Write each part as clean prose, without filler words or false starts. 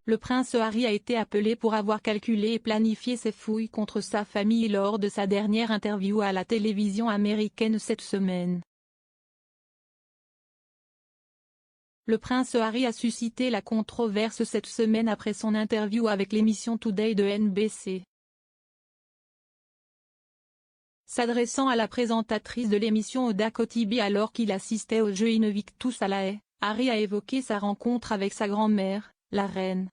Le prince Harry a été appelé pour avoir calculé et planifié ses fouilles contre sa famille lors de sa dernière interview à la télévision américaine cette semaine. Le prince Harry a suscité la controverse cette semaine après son interview avec l'émission Today de NBC. S'adressant à la présentatrice de l'émission Hoda Kotb alors qu'il assistait aux Jeux Invictus à La Haye, Harry a évoqué sa rencontre avec sa grand-mère, la reine.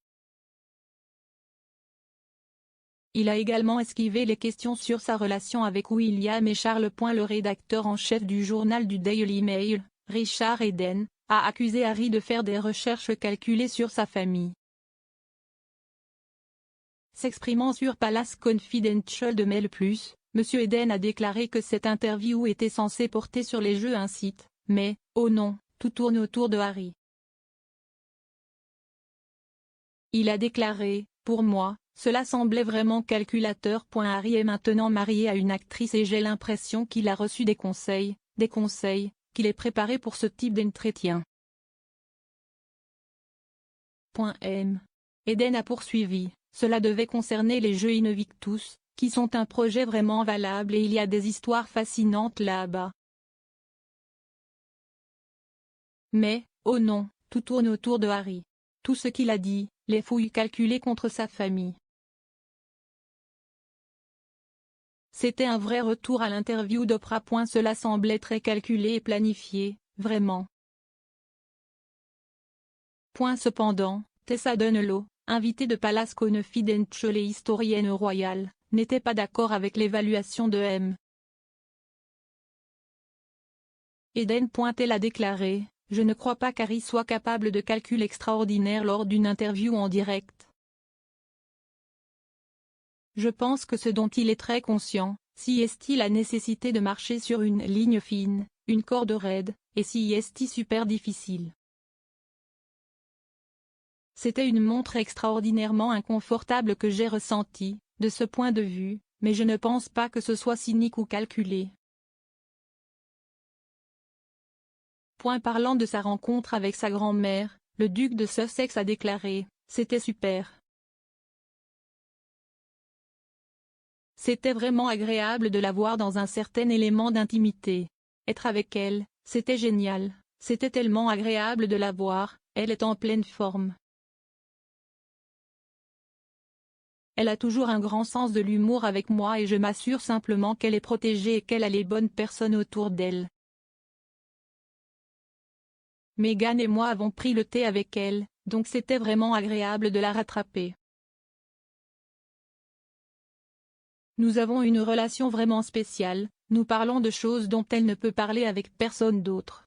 Il a également esquivé les questions sur sa relation avec William et Charles. Le rédacteur en chef du journal du Daily Mail, Richard Eden, a accusé Harry de faire des recherches calculées sur sa famille. S'exprimant sur Palace Confidential de Mail+, M. Eden a déclaré que cette interview était censée porter sur les jeux incites, mais, oh non, tout tourne autour de Harry. Il a déclaré, pour moi, cela semblait vraiment calculateur. Harry est maintenant marié à une actrice et j'ai l'impression qu'il a reçu des conseils, qu'il est préparé pour ce type d'entretien. Eden a poursuivi, cela devait concerner les Jeux Invictus, qui sont un projet vraiment valable et il y a des histoires fascinantes là-bas. Mais, oh non, tout tourne autour de Harry. Tout ce qu'il a dit, les fouilles calculées contre sa famille. C'était un vrai retour à l'interview d'Oprah. Cela semblait très calculé et planifié, vraiment. Cependant, Tessa Dunlow, invitée de Palace Confidential et historienne royale, n'était pas d'accord avec l'évaluation de M. Eden. Elle a déclaré, je ne crois pas qu'Harry soit capable de calculs extraordinaires lors d'une interview en direct. Je pense que ce dont il est très conscient, c'est la nécessité de marcher sur une ligne fine, une corde raide, et c'est super difficile. C'était une montre extraordinairement inconfortable que j'ai ressentie, de ce point de vue, mais je ne pense pas que ce soit cynique ou calculé. Parlant de sa rencontre avec sa grand-mère, le duc de Sussex a déclaré, c'était super. C'était vraiment agréable de la voir dans un certain élément d'intimité. Être avec elle, c'était génial, c'était tellement agréable de la voir, elle est en pleine forme. Elle a toujours un grand sens de l'humour avec moi et je m'assure simplement qu'elle est protégée et qu'elle a les bonnes personnes autour d'elle. Meghan et moi avons pris le thé avec elle, donc c'était vraiment agréable de la rattraper. Nous avons une relation vraiment spéciale, nous parlons de choses dont elle ne peut parler avec personne d'autre.